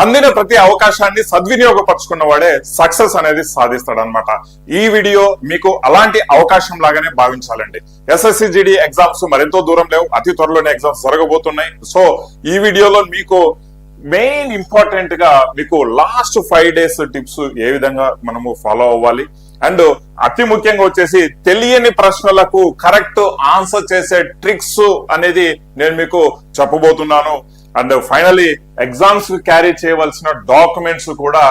అందిన ప్రతి అవకాశాన్ని సద్వినియోగపరచుకున్న వాడే సక్సెస్ అనేది సాధిస్తాడనమాట. ఈ వీడియో మీకు అలాంటి అవకాశం లాగానే భావించాలండి. SSC/GD ఎగ్జామ్స్ మరెంతో దూరం లేవు, అతి త్వరలోనే ఎగ్జామ్స్ జరగబోతున్నాయి. సో ఈ వీడియోలో మీకు మెయిన్ ఇంపార్టెంట్ గా మీకు లాస్ట్ 5 days టిప్స్ ఏ విధంగా మనము ఫాలో అవ్వాలి, అండ్ అతి ముఖ్యంగా వచ్చేసి తెలియని ప్రశ్నలకు కరెక్ట్ ఆన్సర్ చేసే ట్రిక్స్ అనేది నేను మీకు చెప్పబోతున్నాను. అండ్ ఫైనలీ ఎగ్జామ్స్ క్యారీ చేయవలసిన డాక్యుమెంట్స్ కూడా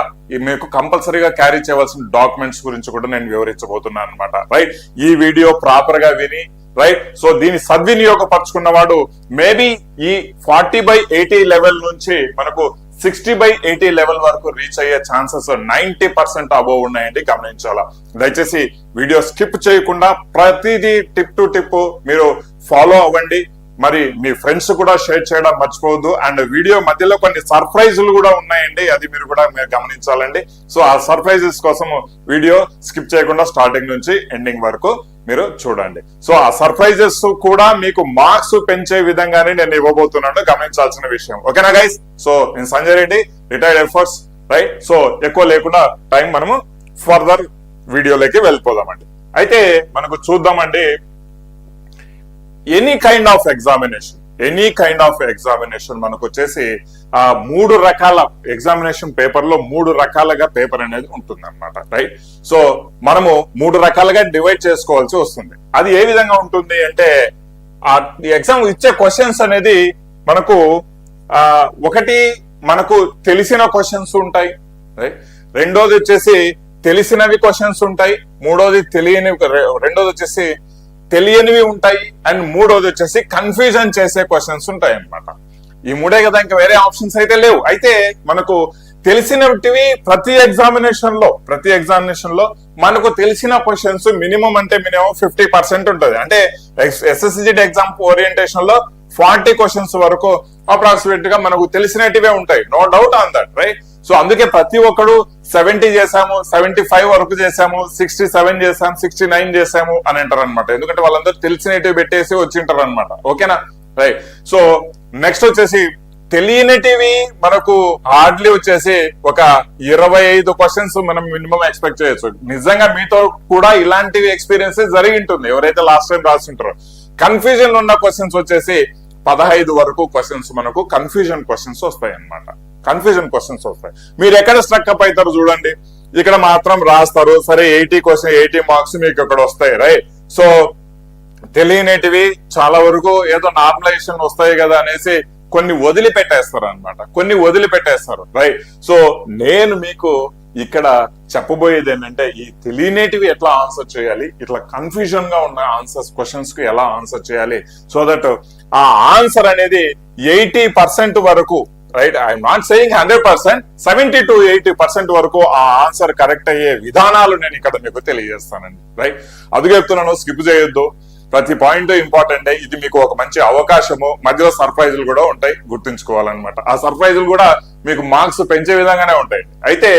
మీకు కంపల్సరీగా క్యారీ చేయవలసిన డాక్యుమెంట్స్ గురించి కూడా నేను వివరించబోతున్నాను అనమాట. రైట్, ఈ వీడియో ప్రాపర్ గా విని రైట్, సో దీన్ని సద్వినియోగపరచుకున్నవాడు మేబీ ఈ 40/80 లెవెల్ నుంచి మనకు 60/80 లెవెల్ వరకు రీచ్ అయ్యే ఛాన్సెస్ 90% అబోవ్ ఉన్నాయండి, గమనించాలా. దయచేసి వీడియో స్కిప్ చేయకుండా ప్రతిదీ టిప్ టు టిప్ మీరు ఫాలో అవ్వండి. మరి మీ ఫ్రెండ్స్ కూడా షేర్ చేయడం మర్చిపోవద్దు. అండ్ వీడియో మధ్యలో కొన్ని సర్ప్రైజులు కూడా ఉన్నాయండి, అది మీరు కూడా గమనించాలండి. సో ఆ సర్ప్రైజెస్ కోసం వీడియో స్కిప్ చేయకుండా స్టార్టింగ్ నుంచి ఎండింగ్ వరకు మీరు చూడండి. సో ఆ సర్ప్రైజెస్ కూడా మీకు మార్క్స్ పెంచే విధంగానే నేను ఇవ్వబోతున్నాను, గమనించాల్సిన విషయం. ఓకేనా గైస్? సో నేను Sanjay Reddy, retired air force. Right, so ఎక్కువ లేకుండా టైం మనము ఫర్దర్ వీడియోలోకి వెళ్ళిపోదామండి. అయితే మనకు చూద్దామండి, ఎనీ కైండ్ ఆఫ్ ఎగ్జామినేషన్ మనకు వచ్చేసి 3 రకాల ఎగ్జామినేషన్ పేపర్ లో 3 రకాలుగా పేపర్ అనేది ఉంటుంది అనమాట. రైట్, సో మనము 3 రకాలుగా డివైడ్ చేసుకోవాల్సి వస్తుంది. అది ఏ విధంగా ఉంటుంది అంటే, ఆ ఎగ్జామ్ ఇచ్చే క్వశ్చన్స్ అనేది మనకు ఒకటి మనకు తెలిసిన క్వశ్చన్స్ ఉంటాయి, రైట్. రెండోది వచ్చేసి తెలిసినవి క్వశ్చన్స్ ఉంటాయి. రెండోది వచ్చేసి తెలియనివి ఉంటాయి. అండ్ మూడోది వచ్చేసి కన్ఫ్యూజన్ చేసే క్వశ్చన్స్ ఉంటాయి అన్నమాట. ఈ మూడే కదా, ఇంకా వేరే ఆప్షన్స్ అయితే లేవు. అయితే మనకు తెలిసినవి ప్రతి ఎగ్జామినేషన్ లో మనకు తెలిసిన క్వశ్చన్స్ మినిమం 50% ఉంటుంది. అంటే SSC/GD ఎగ్జామ్ ఓరియంటేషన్ లో 40 క్వశ్చన్స్ వరకు అప్రాక్సిమేట్ గా మనకు తెలిసినటివే ఉంటాయి, no doubt on that. Right, so అందుకే ప్రతి ఒక్కడు 70 చేశాము, 75 వరకు చేశాము, 67 చేశాము, 69 చేశాము అని అంటారు అనమాట. ఎందుకంటే వాళ్ళందరూ తెలిసినటివి పెట్టేసి వచ్చింటారు అనమాట. ఓకేనా? రైట్, సో నెక్స్ట్ వచ్చేసి తెలియనిటివి మనకు హార్డ్లీ వచ్చేసి ఒక 25 క్వశ్చన్స్ మనం మినిమం ఎక్స్పెక్ట్ చేయొచ్చు. నిజంగా మీతో కూడా ఇలాంటివి ఎక్స్పీరియన్స్ జరిగి ఉంటుంది, ఎవరైతే లాస్ట్ టైం రాస్తుంటారో. కన్ఫ్యూజన్ ఉన్న క్వశ్చన్స్ వచ్చేసి 15 వరకు క్వశ్చన్స్ మనకు కన్ఫ్యూజన్ క్వశ్చన్స్ వస్తాయి అన్నమాట. మీరు ఎక్కడ స్ట్రక్ అప్ అవుతారు చూడండి, ఇక్కడ మాత్రం రాస్తారు, సరే 80 మార్క్స్ మీకు ఇక్కడ వస్తాయి. రైట్, సో తెలియనిటివి చాలా వరకు ఏదో నార్మలైజేషన్ వస్తాయి కదా అనేసి కొన్ని వదిలిపెట్టేస్తారు. రైట్, సో నేను మీకు ఇక్కడ చెప్పబోయేది ఏంటంటే, ఈ తెలియనిటివి ఎట్లా ఆన్సర్ చేయాలి, ఇట్లా కన్ఫ్యూజన్ గా ఉన్న క్వశ్చన్స్ కి ఎలా ఆన్సర్ చేయాలి, సో దట్ ఆ ఆన్సర్ అనేది 80% వరకు, right, I'm not saying 100%, 70 to 80% వరకు ఆ ఆన్సర్ కరెక్ట్ అయ్యే విధానాలు నేను ఇక్కడ మీకు తెలియజేస్తానండి. రైట్, అది చెప్తున్నాను, స్కిప్ చేయొద్దు. ప్రతి పాయింట్ ఇంపార్టెంట్. ఇది మీకు ఒక మంచి అవకాశము. మధ్యలో సర్ప్రైజులు కూడా ఉంటాయి, గుర్తుంచుకోవాలన్నమాట. ఆ సర్ప్రైజులు కూడా మీకు మార్క్స్ పెంచే విధంగానే ఉంటాయి. అయితే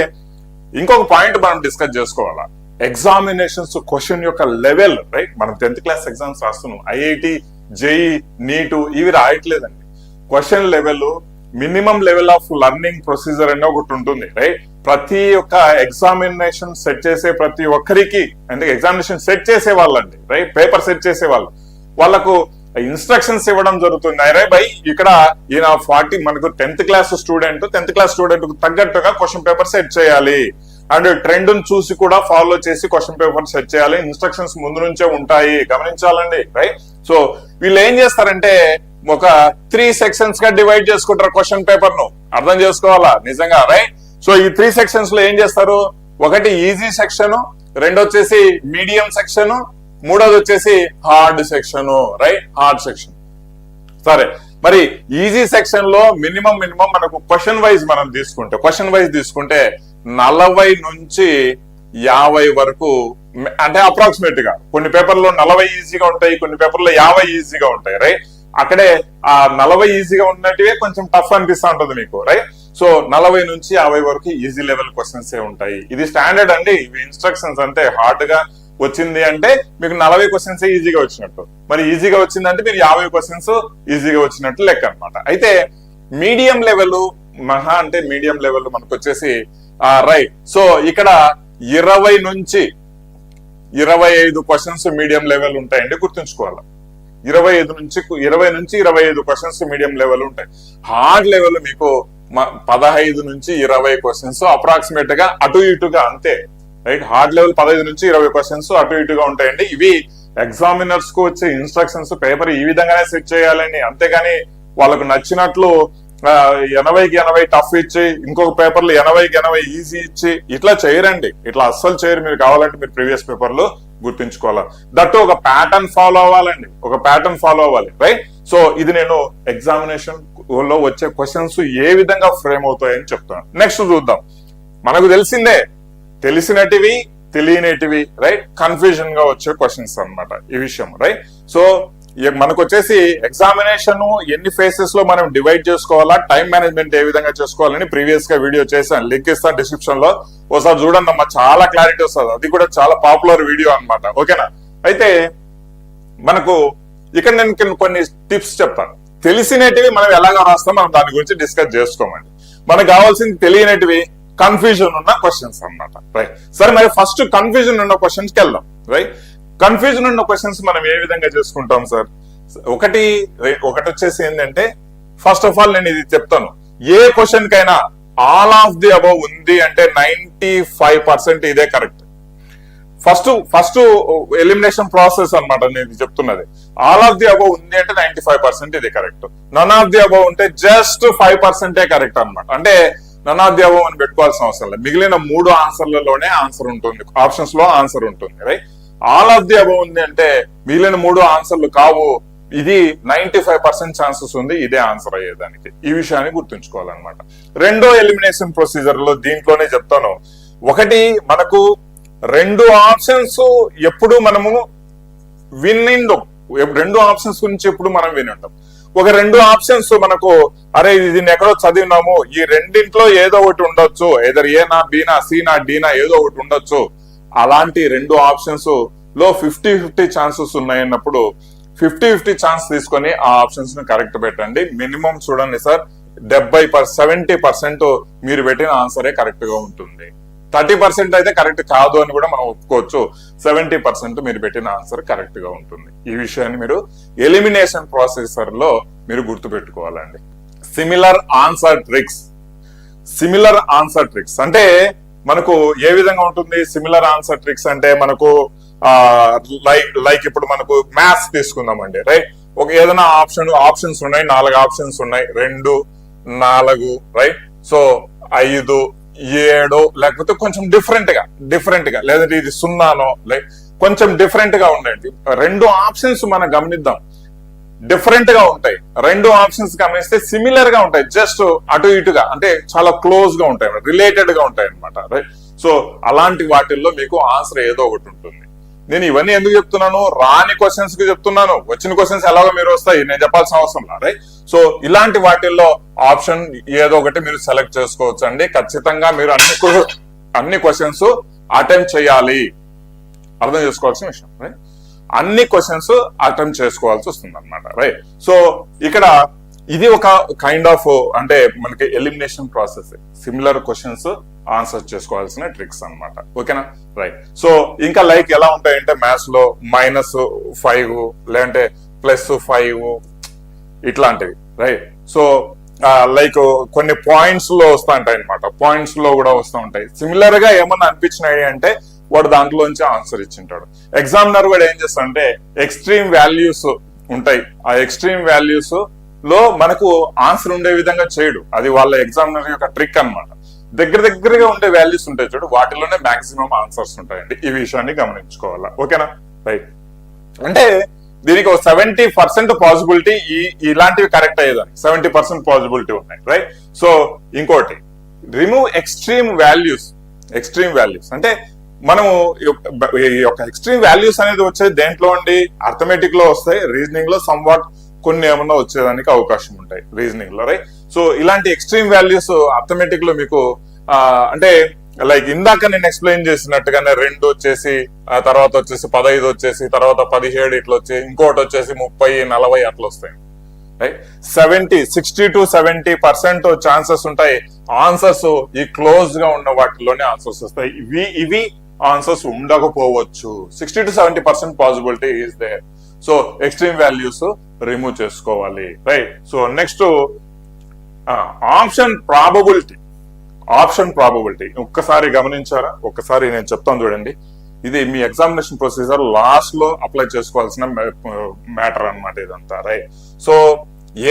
ఇంకొక పాయింట్ మనం డిస్కస్ చేసుకోవాలా, ఎగ్జామినేషన్స్ క్వశ్చన్ యొక్క లెవెల్. రైట్, మనం 10th క్లాస్ ఎగ్జామ్స్ రాస్తున్నాం, IIT, JEE, NEET ఇవి రాయట్లేదండి. Question level, minimum level of learning procedure అనే ఒకటి ఉంటుంది. రైట్, ప్రతి ఒక్క ఎగ్జామినేషన్ సెట్ చేసే ప్రతి ఒక్కరికి, అంటే ఎగ్జామినేషన్ సెట్ చేసే వాళ్ళండి, రైట్, పేపర్ సెట్ చేసే వాళ్ళకు ఇన్స్ట్రక్షన్స్ ఇవ్వడం జరుగుతుంది. అరే బై, ఇక్కడ ఈయన 40 మనకు 10th క్లాస్ స్టూడెంట్ కు తగ్గట్టుగా క్వశ్చన్ పేపర్ సెట్ చేయాలి, అండ్ ట్రెండ్ చూసి కూడా ఫాలో చేసి క్వశ్చన్ పేపర్ సెట్ చేయాలి. ఇన్స్ట్రక్షన్స్ ముందు నుంచే ఉంటాయి, గమనించాలండి. రైట్, సో వీళ్ళు ఏం చేస్తారంటే ఒక 3 సెక్షన్స్ గా డివైడ్ చేసుకుంటారు క్వశ్చన్ పేపర్ ను, అర్థం చేసుకోవాలా నిజంగా. రైట్, సో ఈ 3 సెక్షన్స్ లో ఏం చేస్తారు, ఒకటి ఈజీ సెక్షన్, రెండో వచ్చేసి మీడియం సెక్షన్, మూడోది వచ్చేసి hard section. Right, hard section. సరే, మరి ఈజీ సెక్షన్ లో మినిమం మనకు క్వశ్చన్ వైజ్ తీసుకుంటే 40 నుంచి 50 వరకు, అంటే అప్రాక్సిమేట్ గా కొన్ని పేపర్లో 40 ఈజీగా ఉంటాయి, కొన్ని పేపర్లో 50 ఈజీగా ఉంటాయి. రైట్, అక్కడే ఆ 40 ఈజీగా ఉన్నట్టువే కొంచెం టఫ్ అనిపిస్తూ ఉంటుంది మీకు. రైట్, సో 40 నుంచి 50 వరకు ఈజీ లెవెల్ క్వశ్చన్స్ ఉంటాయి. ఇది స్టాండర్డ్ అండి. ఇవి ఇన్స్ట్రక్షన్స్ అంటే హార్డ్ గా వచ్చింది అంటే మీకు 40 క్వశ్చన్స్ ఈజీగా వచ్చినట్టు, మరి ఈజీగా వచ్చిందంటే మీరు 50 క్వశ్చన్స్ ఈజీగా వచ్చినట్టు లెక్క అనమాట. అయితే మీడియం లెవెల్ మహా అంటే మీడియం లెవెల్ మనకు వచ్చేసి రైట్. సో ఇక్కడ 20 నుంచి 25 క్వశ్చన్స్ మీడియం లెవెల్ ఉంటాయండి, గుర్తుంచుకోవాలి. 20 నుంచి 25 క్వశ్చన్స్ మీడియం లెవెల్ ఉంటాయి. హార్డ్ లెవెల్ మీకు 15 నుంచి 20 క్వశ్చన్స్ అప్రాక్సిమేట్ గా అటు ఇటుగా అంతే, రైట్. హార్డ్ లెవెల్ 15 నుంచి 20 క్వశ్చన్స్ అటు ఇటుగా ఉంటాయండి. ఇవి ఎగ్జామినర్స్ కు వచ్చే ఇన్స్ట్రక్షన్స్, పేపర్ ఈ విధంగానే సెట్ చేయాలని, అంతేగాని వాళ్ళకు నచ్చినట్లు 80కి 80 టఫ్ ఇచ్చి ఇంకొక పేపర్లు 80కి 80 ఈజీ ఇచ్చి ఇట్లా చేయరండి. ఇట్లా అస్సలు చేయరు. మీరు కావాలంటే మీరు ప్రీవియస్ పేపర్లు గుర్తుంచుకోవాలి. దట్టు ఒక ప్యాటర్న్ ఫాలో అవ్వాలండి, ఒక ప్యాటర్న్ ఫాలో అవ్వాలి, రైట్. సో ఇది నేను ఎగ్జామినేషన్ లో వచ్చే క్వశ్చన్స్ ఏ విధంగా ఫ్రేమ్ అవుతాయని చెప్తాను. నెక్స్ట్ చూద్దాం. మనకు తెలిసిందే, తెలిసినటివి తెలియనిటివి, రైట్, కన్ఫ్యూజన్ గా వచ్చే క్వశ్చన్స్ అన్నమాట ఈ విషయం, రైట్. సో మనకు వచ్చేసి ఎగ్జామినేషన్ ఎన్ని ఫేసెస్ లో మనం డివైడ్ చేసుకోవాలా, టైం మేనేజ్మెంట్ ఏ విధంగా చేసుకోవాలని ప్రీవియస్ గా వీడియో చేశాను, లింక్ ఇస్తాను డిస్క్రిప్షన్ లో, ఒకసారి చూడండి అమ్మా, చాలా క్లారిటీ వస్తుంది. అది కూడా చాలా పాపులర్ వీడియో అన్నమాట, ఓకేనా. అయితే మనకు ఇక్కడ నేను కొన్ని టిప్స్ చెప్తాను. తెలిసినటివి మనం ఎలాగా రాస్తాం, మనం దాని గురించి డిస్కస్ చేసుకోమండి. మనకు కావాల్సింది తెలియనటివి, కన్ఫ్యూజన్ ఉన్న క్వశ్చన్స్ అన్నమాట, రైట్. సరే, మరి ఫస్ట్ కన్ఫ్యూజన్ ఉన్న క్వశ్చన్స్ కి వెళ్దాం, రైట్. కన్ఫ్యూజన్ ఉన్న క్వశ్చన్స్ మనం ఏ విధంగా చేసుకుంటాం సార్? ఒకటి వచ్చేసి ఏంటంటే, ఫస్ట్ ఆఫ్ ఆల్ నేను ఇది చెప్తాను, ఏ క్వశ్చన్ కైనా ఆల్ ఆఫ్ ది అబౌవ్ ఉంది అంటే 95% ఇదే కరెక్ట్. ఫస్ట్ ఎలిమినేషన్ ప్రాసెస్ అన్నమాట నేను చెప్తున్నది. ఆల్ ఆఫ్ ది అబౌవ్ ఉంది అంటే 95% ఇది correct. None of the above ఉంటే జస్ట్ 5% కరెక్ట్ అన్నమాట. అంటే నన్ ఆఫ్ ది అబౌవ్ అని పెట్టుకోవాల్సిన అవసరం లేదు. మిగిలిన 3 ఆన్సర్లలోనే ఆన్సర్ ఉంటుంది, ఆప్షన్స్ లో ఆన్సర్ ఉంటుంది, right. All of the above ఉంది అంటే మిగిలిన 3 ఆన్సర్లు కావు, ఇది 95% ఛాన్సెస్ ఉంది ఇదే ఆన్సర్ అయ్యేదానికి. ఈ విషయాన్ని గుర్తుంచుకోవాలన్నమాట. రెండో ఎలిమినేషన్ ప్రొసీజర్ లో దీంట్లోనే చెప్తాను. ఒకటి, మనకు 2 ఆప్షన్స్ ఎప్పుడు మనము విన్నిందో, 2 ఆప్షన్స్ గురించి ఎప్పుడు మనం వినుంటాం. ఒక 2 ఆప్షన్స్ మనకు, అరే దీన్ని ఎక్కడో చదివినాము, ఈ రెండింట్లో ఏదో ఒకటి ఉండొచ్చు, ఏదర్ ఏనా బీనా సీనా డీనా ఏదో ఒకటి ఉండొచ్చు. అలాంటి 2 ఆప్షన్స్ లో 50-50 ఛాన్సెస్ ఉన్నాయన్నప్పుడు 50-50 ఛాన్స్ తీసుకొని ఆ ఆప్షన్స్ ని కరెక్ట్ పెట్టండి. మినిమం చూడండి సార్, 70% మీరు పెట్టిన ఆన్సరే కరెక్ట్ గా ఉంటుంది. 30% అయితే కరెక్ట్ కాదు అని కూడా మనం ఒప్పుకోవచ్చు. 70% మీరు పెట్టిన ఆన్సర్ కరెక్ట్ గా ఉంటుంది. ఈ విషయాన్ని మీరు ఎలిమినేషన్ ప్రాసెసర్ లో మీరు గుర్తు పెట్టుకోవాలండి. Similar answer tricks. Similar answer tricks అంటే మనకు ఏ విధంగా ఉంటుంది? సిమిలర్ ఆన్సర్ ట్రిక్స్ అంటే మనకు లైక్ ఇప్పుడు మనకు మ్యాథ్స్ తీసుకుందామండి, రైట్. ఒక ఏదైనా ఆప్షన్స్ ఉన్నాయి, 4 ఆప్షన్స్ ఉన్నాయి, 2, 4, రైట్. సో 5, 7 లేకపోతే కొంచెం డిఫరెంట్ గా లేదంటే ఇది 0నో లైక్ కొంచెం డిఫరెంట్ గా ఉండండి. 2 ఆప్షన్స్ మనం గమనిద్దాం, డిఫరెంట్ గా ఉంటాయి. 2 ఆప్షన్స్ గమనిస్తే సిమిలర్ గా ఉంటాయి, జస్ట్ అటు ఇటుగా, అంటే చాలా క్లోజ్ గా ఉంటాయి, రిలేటెడ్ గా ఉంటాయి అనమాట, రైట్. సో అలాంటి వాటిల్లో మీకు ఆన్సర్ ఏదో ఒకటి ఉంటుంది. నేను ఇవన్నీ ఎందుకు చెప్తున్నాను? రాని క్వశ్చన్స్ కి చెప్తున్నాను. వచ్చిన క్వశ్చన్స్ ఎలాగో మీరు వస్తాయి, నేను చెప్పాల్సిన అవసరం లేదు, రైట్. సో ఇలాంటి వాటిల్లో ఆప్షన్ ఏదో ఒకటి మీరు సెలెక్ట్ చేసుకోవచ్చు అండి. ఖచ్చితంగా మీరు అన్ని క్వశ్చన్స్ అటెంప్ట్ చేయాలి, అర్థం చేసుకోవాల్సిన విషయం, రైట్. అన్ని క్వశ్చన్స్ అటెంప్ట్ చేసుకోవాల్సి వస్తుంది అనమాట, రైట్. సో ఇక్కడ ఇది ఒక కైండ్ ఆఫ్ అంటే మనకి elimination process, similar questions answer చేసుకోవాల్సిన ట్రిక్స్ అన్నమాట, ఓకేనా, రైట్. సో ఇంకా లైక్ ఎలా ఉంటాయంటే మ్యాథ్స్ లో -5 లేదంటే +5 ఇట్లాంటివి, రైట్. సో లైక్ కొన్ని పాయింట్స్ లో వస్తూ ఉంటాయి అనమాట, పాయింట్స్ లో కూడా వస్తూ ఉంటాయి. సిమిలర్ గా ఏమన్నా అనిపించినాయి అంటే వాడు దాంట్లోంచి ఆన్సర్ ఇచ్చింటాడు. ఎగ్జామినర్ కూడా ఏం చేస్తాడంటే ఎక్స్ట్రీమ్ వాల్యూస్ ఉంటాయి, ఆ ఎక్స్ట్రీమ్ వాల్యూస్ లో మనకు ఆన్సర్ ఉండే విధంగా చేయడు, అది వాళ్ళ ఎగ్జామినర్ యొక్క ట్రిక్ అన్నమాట. దగ్గరగా ఉండే వాల్యూస్ ఉంటాయి చూడు, వాటిలోనే మాక్సిమం ఆన్సర్స్ ఉంటాయండి. ఈ విషయాన్ని గమనించుకోవాలా, ఓకేనా, రైట్. అంటే దీనికి ఒక 70% పాసిబిలిటీ ఇలాంటివి కరెక్ట్ అయ్యేదాన్ని 70% పాసిబిలిటీ ఉన్నాయి, రైట్. సో ఇంకోటి, remove extreme values. Extreme values అంటే మనము ఈ యొక్క ఎక్స్ట్రీమ్ వాల్యూస్ అనేది వచ్చేది దేంట్లో అండి? అర్థమెటిక్ లో వస్తాయి, రీజనింగ్ లో సమ్వాట్ కొన్ని ఏమన్నా వచ్చేదానికి అవకాశం ఉంటాయి రీజనింగ్ లో, రైట్. సో ఇలాంటి ఎక్స్ట్రీమ్ వాల్యూస్ అర్థమెటిక్ లో మీకు అంటే లైక్ ఇందాక నేను ఎక్స్ప్లెయిన్ చేసినట్టుగానే 2 వచ్చేసి తర్వాత వచ్చేసి 15 వచ్చేసి తర్వాత 17 ఇట్లా వచ్చి ఇంకోటి వచ్చేసి 30, 40 అట్లా వస్తాయి. రైట్ 60-70% ఛాన్సెస్ ఉంటాయి ఆన్సర్స్ ఈ క్లోజ్ గా ఉన్న వాటిలోనే ఆన్సర్స్ వస్తాయి. ఇవి ఆన్సర్స్ ఉండకపోవచ్చు. 60-70% possibility is there. So extreme values remove చేసుకోవాలి. Right. So next option probability ఒక్కసారి గమనించారా? ఒక్కసారి నేను చెప్తాను చూడండి. ఇది మీ ఎగ్జామినేషన్ ప్రొసీజర్ లాస్ట్ లో అప్లై చేసుకోవాల్సిన మ్యాటర్ అన్నమాట ఇదంతా. రైట్. సో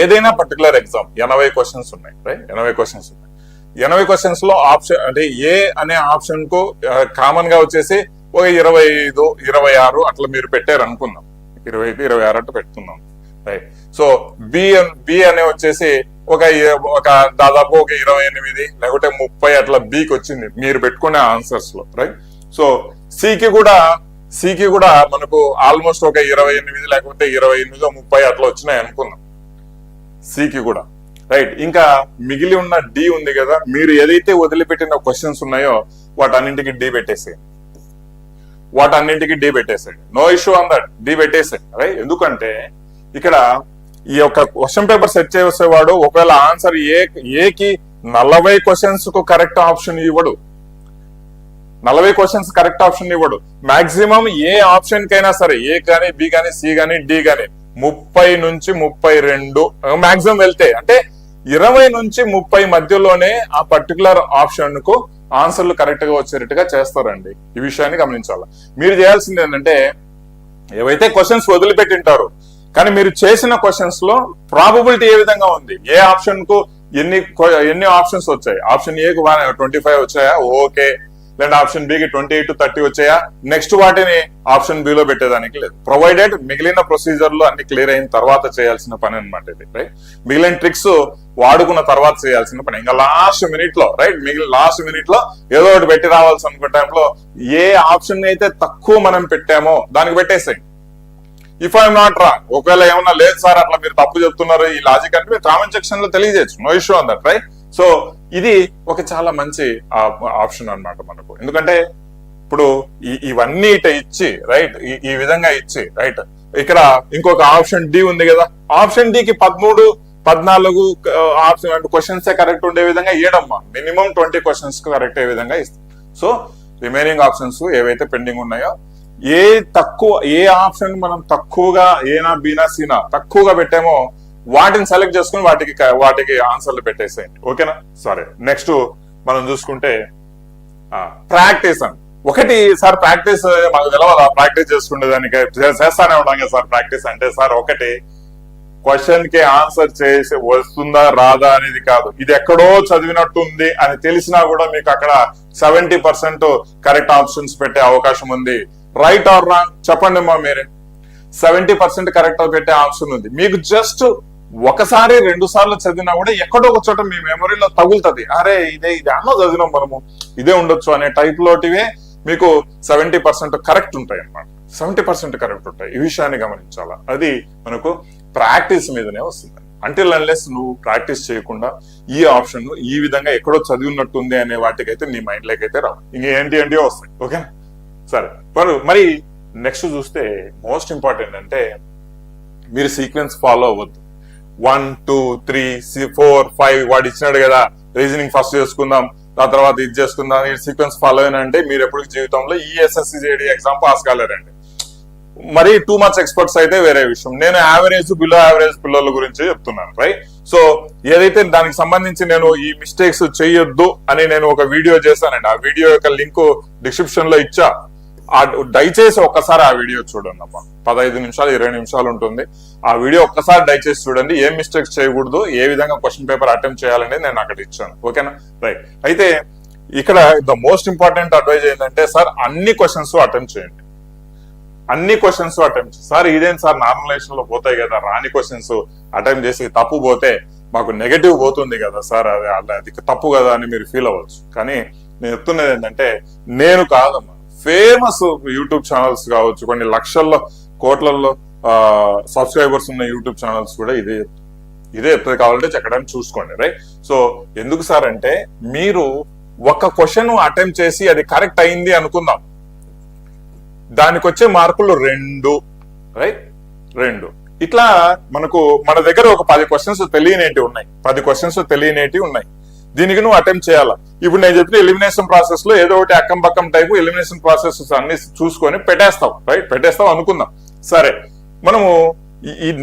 ఏదైనా పర్టికులర్ ఎగ్జామ్ 80 క్వశ్చన్స్ ఉన్నాయి. రైట్. 80 క్వశ్చన్స్ ఉన్నాయి. 80 క్వశ్చన్స్ లో ఆప్షన్ అంటే ఏ అనే ఆప్షన్ కు కామన్ గా వచ్చేసి ఒక 25-26 అట్లా మీరు పెట్టారు అనుకుందాం. 25-26 అట్లా పెట్టుకుందాం. రైట్. సో బి అనే వచ్చేసి ఒక దాదాపు ఒక 28 లేకపోతే 30 అట్లా బికి వచ్చింది మీరు పెట్టుకునే ఆన్సర్స్ లో. రైట్. సో సికి కూడా మనకు ఆల్మోస్ట్ ఒక 28 లేకపోతే 28-30 అట్లా వచ్చినాయి అనుకుందాం సికి కూడా. రైట్. ఇంకా మిగిలి ఉన్న డి ఉంది కదా, మీరు ఏదైతే వదిలిపెట్టిన క్వశ్చన్స్ ఉన్నాయో వాటన్నింటికి డి పెట్టేసేయండి. No issue on that, D పెట్టేసేయండి. రైట్. ఎందుకంటే ఇక్కడ ఈ యొక్క క్వశ్చన్ పేపర్ సెట్ చేసేవాడు ఒకవేళ ఆన్సర్ ఏకి 40 క్వశ్చన్స్ కు కరెక్ట్ ఆప్షన్ ఇవ్వడు. 40 క్వశ్చన్స్ కరెక్ట్ ఆప్షన్ ఇవ్వడు. మాక్సిమం ఏ ఆప్షన్ కైనా సరే, ఏ కానీ బి కానీ సి కానీ డి కానీ 30-32 మాక్సిమం వెళ్తే అంటే 20-30 మధ్యలోనే ఆ పర్టికులర్ ఆప్షన్ కు ఆన్సర్లు కరెక్ట్ గా వచ్చేటట్టుగా చేస్తారండి. ఈ విషయాన్ని గమనించాలి. మీరు చేయాల్సింది ఏంటంటే ఏవైతే క్వశ్చన్స్ వదిలిపెట్టింటారు కానీ మీరు చేసిన క్వశ్చన్స్ లో ప్రాబబిలిటీ ఏ విధంగా ఉంది, ఏ ఆప్షన్ కు ఎన్ని ఆప్షన్స్ వచ్చాయి. ఆప్షన్ ఏకు 25 వచ్చాయా, ఓకే. లేదా ఆప్షన్ బికి 28-30 వచ్చాయా, నెక్స్ట్ వాటిని ఆప్షన్ బి లో పెట్టేదానికి లేదు. ప్రొవైడెడ్ మిగిలిన ప్రొసీజర్ లో అన్ని క్లియర్ అయిన తర్వాత చేయాల్సిన పని అనమాట ఇది. రైట్. మిగిలిన ట్రిక్స్ వాడుకున్న తర్వాత చేయాల్సిన పని. ఇంకా లాస్ట్ మినిట్ లో లాస్ట్ మినిట్ లో ఏదో ఒకటి పెట్టి రావాల్సి అనుకున్న టైంలో ఏ ఆప్షన్ అయితే తక్కువ మనం పెట్టామో దానికి పెట్టేసాయి. ఇఫ్ ఐఎమ్ నాట్ రాంగ్, ఒకవేళ ఏమన్నా లేదు సార్ అట్లా మీరు తప్పు చెప్తున్నారు ఈ లాజిక్ అంటే మీరు కామెంట్ సెక్షన్ లో తెలియజేయచ్చు. No issue on that. Right. So ఇది ఒక చాలా మంచి ఆప్షన్ అన్నమాట మనకు. ఎందుకంటే ఇప్పుడు ఇవన్నీ ఇట ఇచ్చి రైట్ ఈ విధంగా ఇచ్చి రైట్ ఇక్కడ ఇంకొక ఆప్షన్ డి ఉంది కదా, ఆప్షన్ డి కి 13-14 ఆప్షన్ క్వశ్చన్స్ కరెక్ట్ ఉండే విధంగా ఇవ్వడమ్మా. మినిమం 20 క్వశ్చన్స్ కరెక్ట్ అయ్యే విధంగా ఇస్తుంది. సో రిమైనింగ్ ఆప్షన్స్ ఏవైతే పెండింగ్ ఉన్నాయో ఏ ఆప్షన్ మనం తక్కువగా ఏనా బీనా సీనా తక్కువగా పెట్టామో వాటిని సెలెక్ట్ చేసుకుని వాటికి ఆన్సర్లు పెట్టేసేయండి. ఓకేనా? సరే. నెక్స్ట్ మనం చూసుకుంటే ప్రాక్టీస్ అని ఒకటి. సార్ ప్రాక్టీస్ మాకు తెలవదా, ప్రాక్టీస్ చేసుకునే దానికి చేస్తానే ఉన్నాం కదా సార్. ప్రాక్టీస్ అంటే సార్ ఒకటి క్వశ్చన్ కి ఆన్సర్ చేసి వస్తుందా రాదా అనేది కాదు, ఇది ఎక్కడో చదివినట్టుంది అని తెలిసినా కూడా మీకు అక్కడ 70% కరెక్ట్ ఆప్షన్స్ పెట్టే అవకాశం ఉంది. రైట్ ఆర్ రాంగ్ చెప్పండి అమ్మా మీరే. 70% కరెక్ట్ పెట్టే ఆప్షన్ ఉంది. మీకు జస్ట్ ఒకసారి 2 సార్లు చదివినా కూడా ఎక్కడో ఒక చోట మీ మెమరీలో తగులుతుంది, అరే ఇది అన్నో చదివినాం మనము, ఇదే ఉండొచ్చు అనే టైప్ లోటివే మీకు 70% కరెక్ట్ ఉంటాయి అన్నమాట. 70% కరెక్ట్ ఉంటాయి. ఈ విషయాన్ని గమనించాలా. అది మనకు ప్రాక్టీస్ మీదనే వస్తుంది. అంటిల్ అన్లెస్ నువ్వు ప్రాక్టీస్ చేయకుండా ఈ ఆప్షన్ ఈ విధంగా ఎక్కడో చదివినట్టుంది అనే వాటికైతే నీ మైండ్ లోకి అయితే రావు. ఇంకేంటి వస్తాయి. ఓకేనా? సరే. మరి నెక్స్ట్ చూస్తే మోస్ట్ ఇంపార్టెంట్ అంటే మీరు సీక్వెన్స్ ఫాలో అవ్వద్దు. 1, 2, 3, 4, 5 వాడు ఇచ్చినాడు కదా, రీజనింగ్ ఫస్ట్ చేసుకుందాం, ఆ తర్వాత ఇది చేసుకుందాం, ఈ సీక్వెన్స్ ఫాలో అయినంటే మీరు ఎప్పుడు జీవితంలో ఈ ఎస్ఎస్సి జేడీ ఎగ్జామ్ పాస్ కాలేరండి. మరి టూ మచ్ ఎక్స్పర్ట్స్ అయితే వేరే విషయం. నేను యావరేజ్ బిలో యావరేజ్ పిల్లల గురించి చెప్తున్నాను. రైట్. సో ఏదైతే దానికి సంబంధించి నేను ఈ మిస్టేక్స్ చేయొద్దు అని నేను ఒక వీడియో చేశానండి. ఆ వీడియో యొక్క లింక్ డిస్క్రిప్షన్ లో ఇచ్చా. దయచేసి ఒక్కసారి ఆ వీడియో చూడండి అమ్మా. 15 నిమిషాలు 20 నిమిషాలు ఉంటుంది. ఆ వీడియో ఒక్కసారి దయచేసి చూడండి. ఏం మిస్టేక్స్ చేయకూడదు, ఏ విధంగా క్వశ్చన్ పేపర్ అటెంప్ట్ చేయాలనేది నేను అక్కడ ఇచ్చాను. ఓకేనా? రైట్. అయితే ఇక్కడ ద మోస్ట్ ఇంపార్టెంట్ అడ్వైజ్ ఏంటంటే సార్ అన్ని క్వశ్చన్స్ అటెంప్ట్ చేయండి. అన్ని క్వశ్చన్స్ అటెంప్ట్. సార్ ఇదేం సార్ నార్మలైజేషన్ లో పోతాయి కదా, రాని క్వశ్చన్స్ అటెంప్ట్ చేసి తప్పు పోతే మాకు నెగటివ్ పోతుంది కదా సార్, అది తప్పు కదా అని మీరు ఫీల్ అవ్వచ్చు. కానీ నేను చెప్తున్నది ఏంటంటే నేను కాదమ్మా, ఫేమస్ యూట్యూబ్ ఛానల్స్ కావచ్చు, కొన్ని లక్షల్లో కోట్లలో సబ్స్క్రైబర్స్ ఉన్న యూట్యూబ్ ఛానల్స్ కూడా ఇదే ఎప్పుడు కావాలంటే చెక్కడానికి చూసుకోండి. రైట్. సో ఎందుకు సార్ అంటే మీరు ఒక క్వశ్చన్ అటెంప్ట్ చేసి అది కరెక్ట్ అయింది అనుకుందాం, దానికి వచ్చే మార్కులు 2. రైట్. 2 ఇట్లా మన దగ్గర ఒక 10 క్వశ్చన్స్ తెలియనేటి ఉన్నాయి. దీనికి నువ్వు అటెంప్ట్ చేయాలా. ఇప్పుడు నేను చెప్పిన ఎలిమినేషన్ ప్రాసెస్ లో ఏదో ఒకటి అక్కం పక్కం టైపు ఎలిమినేషన్ ప్రాసెస్ అన్ని చూసుకొని పెట్టేస్తావు, రైట్? పెట్టేస్తావు అనుకుందాం. సరే, మనము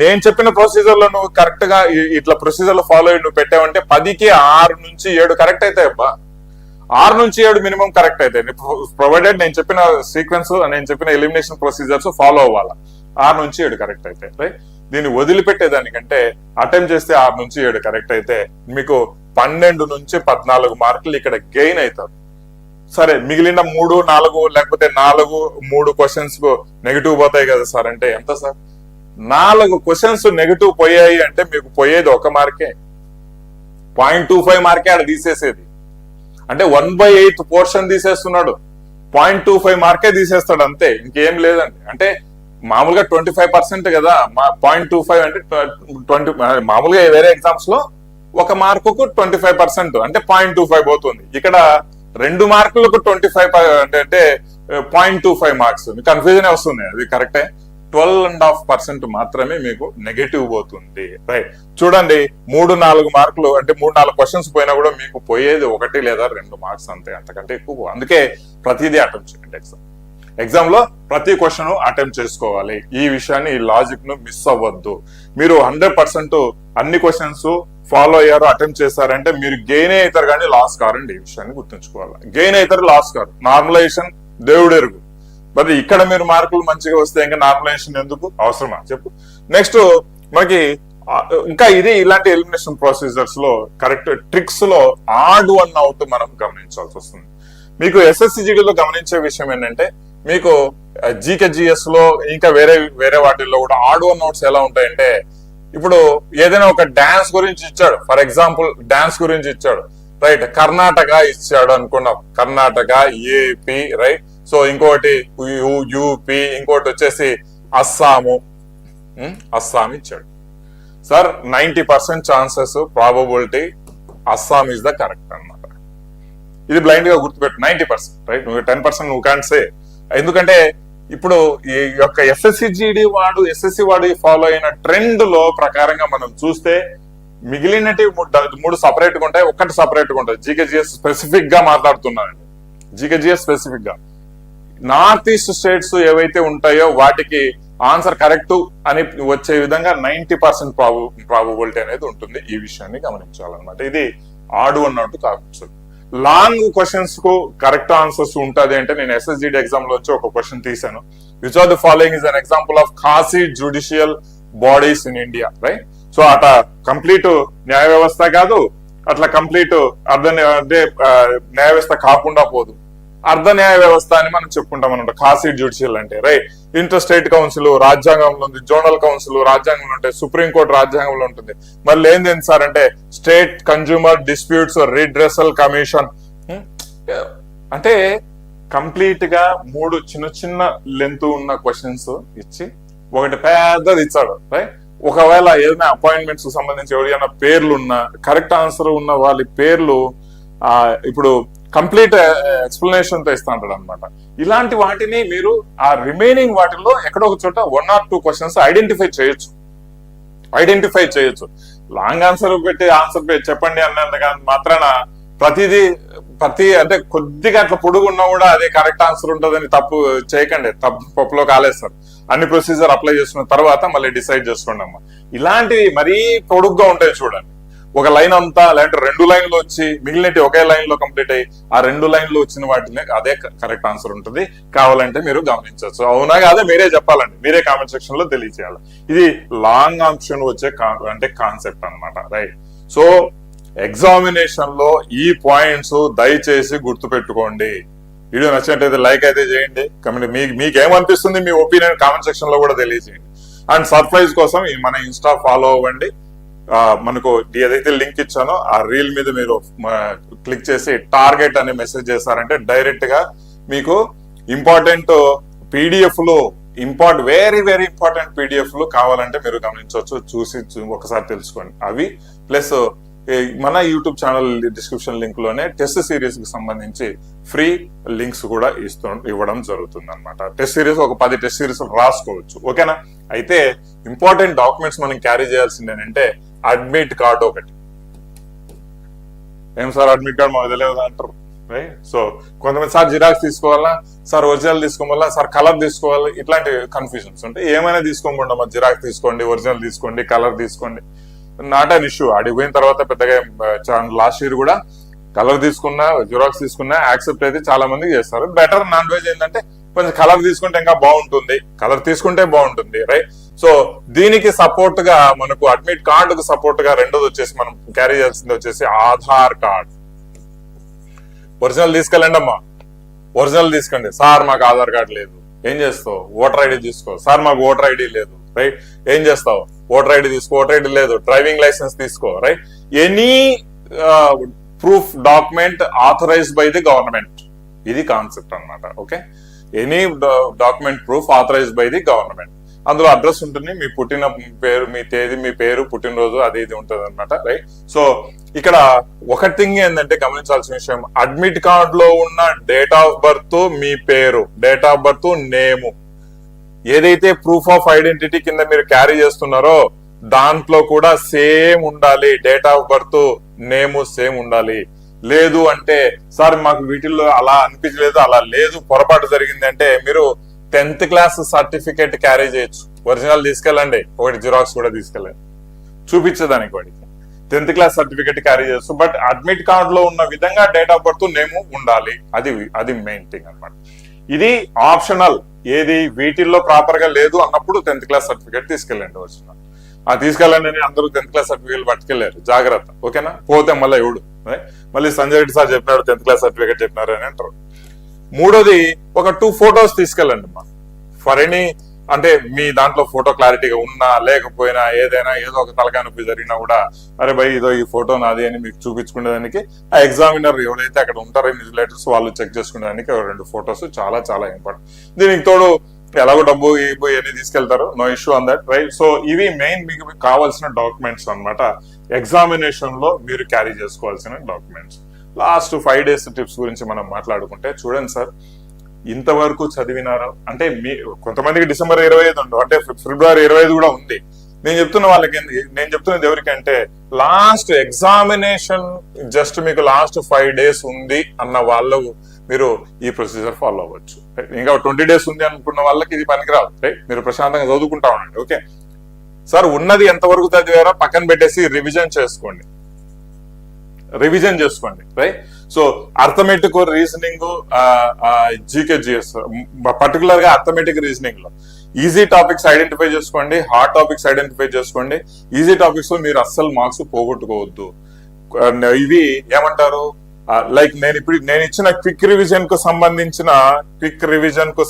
నేను చెప్పిన ప్రొసీజర్ లో నువ్వు కరెక్ట్ గా ఇట్లా ప్రొసీజర్ లో ఫాలో అయ్యి నువ్వు పెట్టావంటే 10కి 6 నుంచి 7 కరెక్ట్ అవుతాయి అబ్బా. 6 నుంచి 7 మినిమం కరెక్ట్ అవుతాయి, ప్రొవైడెడ్ నేను చెప్పిన సీక్వెన్స్, నేను చెప్పిన ఎలిమినేషన్ ప్రొసీజర్స్ ఫాలో అవ్వాలా. 6 నుంచి 7 కరెక్ట్ అవుతాయి, రైట్? దీన్ని వదిలిపెట్టేదానికంటే అటెంప్ట్ చేస్తే 6 నుంచి 7 కరెక్ట్ అయితే మీకు 12 నుంచి 14 మార్కులు ఇక్కడ గెయిన్ అవుతారు. సరే, మిగిలిన 3, 4 లేకపోతే 4, 3 క్వశ్చన్స్ నెగిటివ్ పోతాయి కదా సార్ అంటే ఎంత సార్? 4 క్వశ్చన్స్ నెగిటివ్ పోయాయి అంటే మీకు పోయేది 1 మార్కే, 0.25 మార్కే ఆడ తీసేసేది. అంటే 1/8 పోర్షన్ తీసేస్తున్నాడు, 0.25 మార్కే తీసేస్తాడు అంతే, ఇంకేం లేదండి. అంటే మామూలుగా 25% కదా, 0.25 అంటే 20. మామూలుగా వేరే ఎగ్జామ్స్ లో 1 మార్కుకు 25% అంటే 0.25 పోతుంది. ఇక్కడ 2 మార్కులకు 25 అంటే 0.25 మార్క్స్. కన్ఫ్యూజన్ వస్తుంది, అది కరెక్టే. 12.5% మాత్రమే మీకు నెగటివ్ పోతుంది, రైట్? చూడండి, 3-4 మార్కులు అంటే 3-4 క్వశ్చన్స్ పోయినా కూడా మీకు పోయేది 1 లేదా 2 మార్క్స్ అంతే, అంతకంటే ఎక్కువ. అందుకే ప్రతిదీ అటెంప్ట్ చేయండి. ఎగ్జామ్ లో ప్రతి క్వశ్చన్ అటెంప్ట్ చేసుకోవాలి. ఈ విషయాన్ని, ఈ లాజిక్ ను మిస్ అవ్వద్దు. మీరు 100% అన్ని క్వశ్చన్స్ ఫాలో అయ్యారు, అటెంప్ట్ చేశారంటే మీరు గెయిన్ అవుతారు కానీ లాస్ కారండి. ఈ విషయాన్ని గుర్తుంచుకోవాలి. గెయిన్ అవుతారు, లాస్ కారు. నార్మలైజేషన్ దేవుడు ఎరుగు. మరి ఇక్కడ మీరు మార్కులు మంచిగా వస్తే ఇంకా నార్మలైజేషన్ ఎందుకు అవసరమా చెప్పు? నెక్స్ట్ మనకి ఇంకా ఇలాంటి ఎలిమినేషన్ ప్రొసీజర్స్ లో కరెక్ట్ ట్రిక్స్ లో ఆడ్ వన్ అవుట్ మనం గమనించాల్సి వస్తుంది. మీకు ఎస్ఎస్సిజిడిలో గమనించే విషయం ఏంటంటే, మీకు జీకేజిఎస్ లో ఇంకా వేరే వాటిల్లో కూడా ఆడ్ వన్ అవుట్స్ ఎలా ఉంటాయంటే, ఇప్పుడు ఏదైనా ఒక డాన్స్ గురించి ఇచ్చాడు, ఫర్ ఎగ్జాంపుల్ డాన్స్ గురించి ఇచ్చాడు, రైట్? కర్ణాటక ఇచ్చాడు అనుకున్నాం, కర్ణాటక, ఏపీ, రైట్? సో ఇంకోటి యూపీ, ఇంకోటి వచ్చేసి అస్సాం ఇచ్చాడు. Sir 90% chances, probability Assam is the correct అన్నమాట. ఇది బ్లైండ్ గా గుర్తుపెట్టు, 90%, రైట్? నువ్వు 10% నువ్వు కాంట్ సే. ఎందుకంటే ఇప్పుడు ఈ యొక్క ఎస్ఎస్సి వాడు ఫాలో అయిన ట్రెండ్ లో ప్రకారంగా మనం చూస్తే మిగిలినటి 3 సపరేట్ గా ఉంటాయి, 1 సపరేట్ గా ఉంటుంది. జీకేజిఎస్ స్పెసిఫిక్ గా మాట్లాడుతున్నానండి. జీకేజిఎస్ స్పెసిఫిక్ గా నార్త్ ఈస్ట్ స్టేట్స్ ఏవైతే ఉంటాయో వాటికి ఆన్సర్ కరెక్ట్ అని వచ్చే విధంగా 90% ప్రాబబిలిటీ అనేది ఉంటుంది. ఈ విషయాన్ని గమనించాలన్నమాట. ఇది ఆడు అన్నట్టు కావచ్చు. లాంగ్ క్వశ్చన్స్ కు కరెక్ట్ ఆన్సర్స్ ఉంటుంది అంటే, నేను ఎస్ఎస్జిడి ఎగ్జామ్ లో వచ్చి ఒక క్వశ్చన్ తీసాను. Which are the following is an example of quasi judicial bodies in India, right? So అట్లా కంప్లీట్ న్యాయ వ్యవస్థ కాదు, అట్లా కంప్లీట్ అంటే న్యాయ వ్యవస్థ కాకుండా పోదు, అర్ధ న్యాయ వ్యవస్థ అని మనం చెప్పుకుంటాం అనమాట. ఖాసీ జ్యుడిషియల్ అంటే, రైట్? ఇంటర్ స్టేట్ కౌన్సిల్ రాజ్యాంగంలో ఉంది, జోనల్ కౌన్సిల్ రాజ్యాంగంలో ఉంటాయి, సుప్రీంకోర్టు రాజ్యాంగంలో ఉంటుంది. మళ్ళీ ఏం తెలుసు సార్ అంటే, state consumer disputes redressal commission. అంటే కంప్లీట్ గా 3 చిన్న లెంత్ ఉన్న క్వశ్చన్స్ ఇచ్చి ఒకటి పెద్దది ఇచ్చాడు, రైట్? ఒకవేళ ఏదైనా అపాయింట్మెంట్స్ సంబంధించి ఎవరైనా పేర్లు ఉన్న కరెక్ట్ ఆన్సర్ ఉన్న వాళ్ళ పేర్లు ఇప్పుడు కంప్లీట్ ఎక్స్ప్లెనేషన్ తో ఇస్తా ఉంటాడు అనమాట. ఇలాంటి వాటిని మీరు ఆ రిమైనింగ్ వాటిల్లో ఎక్కడో ఒక చోట 1 or 2 క్వశ్చన్స్ ఐడెంటిఫై చేయొచ్చు. లాంగ్ ఆన్సర్ పెట్టి చెప్పండి అన్నంత మాత్రాన ప్రతి అంటే కొద్దిగా అట్లా పొడుగున్నా కూడా అదే కరెక్ట్ ఆన్సర్ ఉంటుందని తప్పు చేయకండి, పప్పులో కాలేస్తారు. అన్ని ప్రొసీజర్ అప్లై చేసుకున్న తర్వాత మళ్ళీ డిసైడ్ చేసుకోండి అమ్మా. ఇలాంటివి మరీ పొడుగ్గా ఉంటాయి చూడండి. ఒక లైన్ అంతా లేదంటే 2 లైన్లు వచ్చి మిగిలినట్టు ఒకే లైన్ లో కంప్లీట్ అయ్యి ఆ 2 లైన్లు వచ్చిన వాటినే అదే కరెక్ట్ ఆన్సర్ ఉంటుంది. కావాలంటే మీరు గమనించవచ్చు. అవునా కాదే మీరే చెప్పాలండి, మీరే కామెంట్ సెక్షన్ లో తెలియజేయాలి. ఇది లాంగ్ ఆప్షన్ వచ్చే అంటే కాన్సెప్ట్ అన్నమాట, రైట్? సో ఎగ్జామినేషన్ లో ఈ పాయింట్స్ దయచేసి గుర్తు పెట్టుకోండి. వీడియో నచ్చినట్టయితే లైక్ అయితే చేయండి. మీకేమనిపిస్తుంది మీ ఒపీనియన్ కామెంట్ సెక్షన్ లో కూడా తెలియజేయండి. అండ్ సర్ప్రైజ్ కోసం మన ఇన్స్టా ఫాలో అవ్వండి. మనకు ఏదైతే లింక్ ఇచ్చానో ఆ రీల్ మీద మీరు క్లిక్ చేసి టార్గెట్ అని మెసేజ్ చేశారంటే డైరెక్ట్ గా మీకు ఇంపార్టెంట్ పీడిఎఫ్లు వెరీ ఇంపార్టెంట్ పీడిఎఫ్లు కావాలంటే మీరు గమనించవచ్చు, చూసి ఒకసారి తెలుసుకోండి. అవి ప్లస్ మన యూట్యూబ్ ఛానల్ డిస్క్రిప్షన్ లింక్ లోనే టెస్ట్ సిరీస్ కి సంబంధించి ఫ్రీ లింక్స్ కూడా ఇవ్వడం జరుగుతుంది అనమాట. టెస్ట్ సిరీస్ ఒక 10 టెస్ట్ సిరీస్ రాసుకోవచ్చు. ఓకేనా? అయితే ఇంపార్టెంట్ డాక్యుమెంట్స్ మనం క్యారీ చేయాల్సింది ఏంటంటే అడ్మిట్ కార్డు ఒకటి. ఏం సార్ అడ్మిట్ కార్డు మాకు తెలియదు అంటారు. సో కొంతమంది సార్ జిరాక్స్ తీసుకోవాలా, సార్ ఒరిజినల్ తీసుకోవాలా, సార్ కలర్ తీసుకోవాలి, ఇట్లాంటి కన్ఫ్యూజన్స్ ఉంటాయి. ఏమైనా తీసుకోకుండా జిరాక్స్ తీసుకోండి, ఒరిజినల్ తీసుకోండి, కలర్ తీసుకోండి, నాట్ అన్ ఇష్యూ. అడిగి పోయిన తర్వాత పెద్దగా లాస్ట్ ఇయర్ కూడా కలర్ తీసుకున్నా జిరాక్స్ తీసుకున్నా యాక్సెప్ట్ అయితే చాలా మంది చేస్తారు. బెటర్ నాన్ వెజ్ ఏంటంటే కొంచెం కలర్ తీసుకుంటే ఇంకా బాగుంటుంది, కలర్ తీసుకుంటే బాగుంటుంది, రైట్? సో దీనికి సపోర్ట్ గా మనకు అడ్మిట్ కార్డుకు సపోర్ట్ గా రెండోది వచ్చేసి మనం క్యారీ చేయాల్సింది వచ్చేసి ఆధార్ కార్డ్. ఒరిజినల్ తీసుకెళ్ళండి అమ్మా, ఒరిజినల్ తీసుకోండి. సార్ మాకు ఆధార్ కార్డు లేదు, ఏం చేస్తావు? ఓటర్ ఐడి తీసుకో. సార్ మాకు ఓటర్ ఐడి లేదు, రైట్? ఏం చేస్తావు? ఓటర్ ఐడి తీసుకో. ఓటర్ ఐడి లేదు, డ్రైవింగ్ లైసెన్స్ తీసుకో, right? Any proof document authorised by the government, ఇది కాన్సెప్ట్ అన్నమాట. Okay, any document proof authorised by the government. అందులో అడ్రస్ ఉంటుంది, మీ పుట్టిన పేరు, మీ తేదీ, మీ పేరు, పుట్టినరోజు అది ఇది ఉంటుంది అనమాట, రైట్? సో ఇక్కడ ఒక థింగ్ ఏంటంటే గమనించాల్సిన విషయం, అడ్మిట్ కార్డ్ లో ఉన్న డేట్ ఆఫ్ బర్త్, మీ పేరు, డేట్ ఆఫ్ బర్త్, నేము, ఏదైతే ప్రూఫ్ ఆఫ్ ఐడెంటిటీ కింద మీరు క్యారీ చేస్తున్నారో దాంట్లో కూడా సేమ్ ఉండాలి. Date of birth, name same ఉండాలి. లేదు అంటే సార్ మాకు వీటిల్లో అలా అనిపించలేదు, అలా లేదు, పొరపాటు జరిగింది అంటే మీరు 10th క్లాస్ సర్టిఫికేట్ క్యారీ చేయొచ్చు. ఒరిజినల్ తీసుకెళ్ళండి, ఒకటి జిరాక్స్ కూడా తీసుకెళ్ళండి, చూపించేదానికి వాడికి 10th క్లాస్ సర్టిఫికేట్ క్యారీ చేయొచ్చు. బట్ అడ్మిట్ కార్డ్ లో ఉన్న విధంగా డేట్ ఆఫ్ బర్త్, నేము ఉండాలి. అది మెయిన్ థింగ్ అనమాట. ఇది ఆప్షనల్. ఏది వీటిల్లో ప్రాపర్ గా లేదు అన్నప్పుడు 10th క్లాస్ సర్టిఫికేట్ తీసుకెళ్ళండి. ఒరిజినల్ తీసుకెళ్ళండి అని అందరూ 10th క్లాస్ సర్టిఫికేట్ పట్టుకెళ్ళారు, జాగ్రత్త. ఓకేనా? పోతే మళ్ళీ ఎవడు మళ్ళీ సంజయ్ రెడ్డి సార్ చెప్పినాడు 10th క్లాస్ సర్టిఫికేట్ చెప్పినారు అని అంటారు. మూడోది ఒక 2 ఫోటోస్ తీసుకెళ్ళండి అమ్మా. ఫర్ ఎనీ అంటే మీ దాంట్లో ఫోటో క్లారిటీగా ఉన్నా లేకపోయినా ఏదైనా ఏదో ఒక తలకాయ నొప్పి జరిగినా కూడా అరే భయ్ ఇదో ఈ ఫోటో నాది అని మీకు చూపించుకునేదానికి ఆ ఎగ్జామినర్ ఎవరైతే అక్కడ ఉంటారో ఇన్విజిలేటర్స్ వాళ్ళు చెక్ చేసుకునేదానికి 2 ఫోటోస్ చాలా చాలా ఇంపార్టెంట్. దీనికి తోడు ఎలాగో డబ్బు ఇవన్నీ తీసుకెళ్తారు, no issue on that, right? So ఇవి మెయిన్ మీకు కావాల్సిన డాక్యుమెంట్స్ అన్నమాట. ఎగ్జామినేషన్ లో మీరు క్యారీ చేసుకోవాల్సిన డాక్యుమెంట్స్. లాస్ట్ 5 days టిప్స్ గురించి మనం మాట్లాడుకుంటే చూడండి సార్, ఇంతవరకు చదివినారు అంటే మీ కొంతమందికి December 25 ఉండవు, అంటే February 25 కూడా ఉంది. నేను చెప్తున్న వాళ్ళకి, నేను చెప్తున్నది ఎవరికంటే లాస్ట్ ఎగ్జామినేషన్ జస్ట్ మీకు లాస్ట్ 5 days ఉంది అన్న వాళ్ళు మీరు ఈ ప్రొసీజర్ ఫాలో అవ్వచ్చు. ఇంకా 20 days ఉంది అనుకున్న వాళ్ళకి ఇది పనికిరాదు, రైట్? మీరు ప్రశాంతంగా చదువుకుంటా ఉండండి. ఓకే సార్, ఉన్నది ఎంతవరకు చదివారో పక్కన పెట్టేసి రివిజన్ చేసుకోండి, right? So arithmetic, reasoning, GK, GS, particular గా అర్థమెటిక్ రీజనింగ్ లో ఈజీ టాపిక్స్ ఐడెంటిఫై చేసుకోండి, హార్డ్ టాపిక్స్ ఐడెంటిఫై చేసుకోండి. ఈజీ టాపిక్స్ లో మీరు అస్సలు మార్క్స్ పోగొట్టుకోవద్దు. ఇవి ఏమంటారు, లైక్ నేను ఇచ్చిన క్విక్ రివిజన్ కు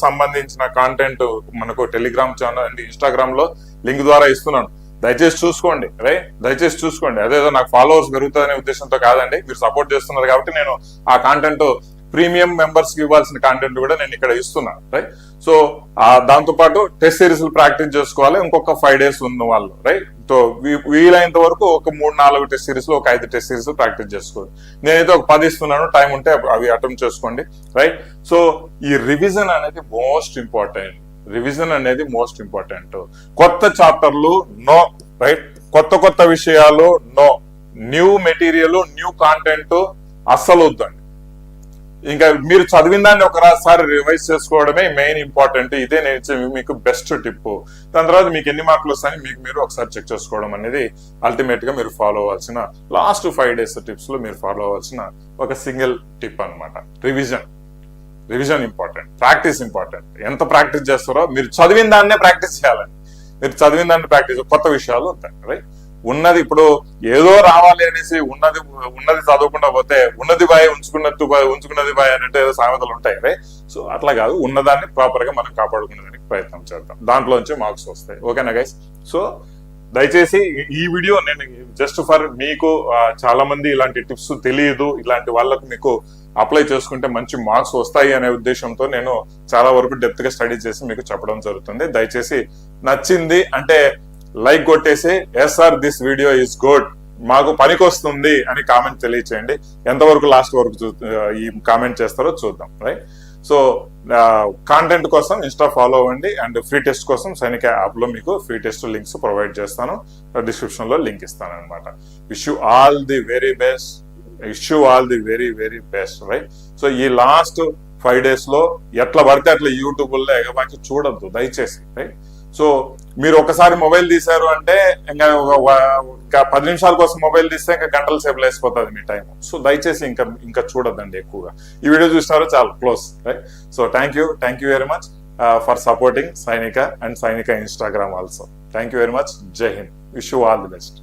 సంబంధించిన కాంటెంట్ మనకు టెలిగ్రామ్ ఛానల్ అండ్ ఇన్స్టాగ్రామ్ లో లింక్ ద్వారా ఇస్తున్నాను. దయచేసి చూసుకోండి, రైట్? దయచేసి చూసుకోండి. అదేదో నాకు ఫాలోవర్స్ పెరుగుతుందనే ఉద్దేశంతో కాదండి, మీరు సపోర్ట్ చేస్తున్నారు కాబట్టి నేను ఆ కాంటెంట్ ప్రీమియం మెంబర్స్ కి ఇవ్వాల్సిన కాంటెంట్ కూడా నేను ఇక్కడ ఇస్తున్నాను, రైట్? సో దాంతో పాటు టెస్ట్ సిరీస్ ప్రాక్టీస్ చేసుకోవాలి. ఇంకొక 5 days ఉన్న వాళ్ళు, రైట్? సో వీలైనంత వరకు ఒక 3-4 టెస్ట్ సిరీస్ లో ఒక 5 టెస్ట్ సిరీస్ ప్రాక్టీస్ చేసుకోండి. నేనైతే ఒక 10 ఇస్తున్నాను, టైం ఉంటే అవి అటెంప్ట్ చేసుకోండి, రైట్? సో ఈ రివిజన్ అనేది మోస్ట్ ఇంపార్టెంట్. కొత్త చాప్టర్లు నో, రైట్? కొత్త విషయాలు no, new material, new content అస్సలు వద్దండి. ఇంకా మీరు చదివిన దాన్ని ఒకసారి రివైజ్ చేసుకోవడమే మెయిన్ ఇంపార్టెంట్. ఇదే నేను ఇచ్చే మీకు బెస్ట్ టిప్. దాని తర్వాత మీకు ఎన్ని మార్కులు వస్తాయని మీకు మీరు ఒకసారి చెక్ చేసుకోవడం అనేది అల్టిమేట్ గా మీరు ఫాలో అవ్వాల్సిన లాస్ట్ 5 days టిప్స్ లో మీరు ఫాలో అవ్వాల్సిన ఒక సింగిల్ టిప్ అన్నమాట. Revision important, practice important. ఎంత ప్రాక్టీస్ చేస్తారో మీరు చదివిన దాన్నే ప్రాక్టీస్ చేయాలండి. మీరు చదివిన దాన్ని ప్రాక్టీస్, కొత్త విషయాలు వస్తాయి, రైట్? ఉన్నది ఇప్పుడు ఏదో రావాలి అనేసి ఉన్నది చదవకుండా పోతే ఉన్నది బాయ్ ఉంచుకున్నది బాయ్ అంటే ఏదో సామెతలు ఉంటాయి, రైట్? సో అట్లా కాదు, ఉన్నదాన్ని ప్రాపర్ గా మనం కాపాడుకునేదానికి ప్రయత్నం చేద్దాం, దాంట్లోంచి మార్క్స్ వస్తాయి. ఓకేనా గైస్? సో దయచేసి ఈ వీడియో నేను జస్ట్ ఫర్ మీకు చాలా మంది ఇలాంటి టిప్స్ తెలియదు, ఇలాంటి వాళ్ళకు మీకు అప్లై చేసుకుంటే మంచి మార్క్స్ వస్తాయి అనే ఉద్దేశంతో నేను చాలా వరకు డెప్త్ గా స్టడీ చేసి మీకు చెప్పడం జరుగుతుంది. దయచేసి నచ్చింది అంటే లైక్ కొట్టేసి yes sir this video is good, మాకు పనికొస్తుంది అని కామెంట్ తెలియచేయండి. ఎంతవరకు లాస్ట్ వరకు ఈ కామెంట్ చేస్తారో చూద్దాం. రైట్. సో కాంటెంట్ కోసం ఇన్స్టా ఫాలో అవ్వండి. అండ్ ఫ్రీ టెస్ట్ కోసం సైనిక యాప్ లో మీకు ఫ్రీ టెస్ట్ లింక్స్ ప్రొవైడ్ చేస్తాను, డిస్క్రిప్షన్ లో లింక్ ఇస్తాను అనమాట. Wish you all the very best, very best. Right. So ఈ లాస్ట్ 5 days లో ఎట్లా పడితే అట్లా యూట్యూబ్ లో ఎగబాకి చూడొద్దు దయచేసి. రైట్. సో మీరు ఒకసారి మొబైల్ తీశారు అంటే ఇంకా 10 నిమిషాల కోసం మొబైల్ తీస్తే ఇంకా గంటల సేపు లేసిపోతుంది మీ టైం. సో దయచేసి ఇంకా చూడొద్దండి ఎక్కువగా. ఈ వీడియో చూసినారో చాలా close. Right. So thank you very much for supporting Sainika and Sainika Instagram also. Thank you very much. జై హింద్. Wish you all the best.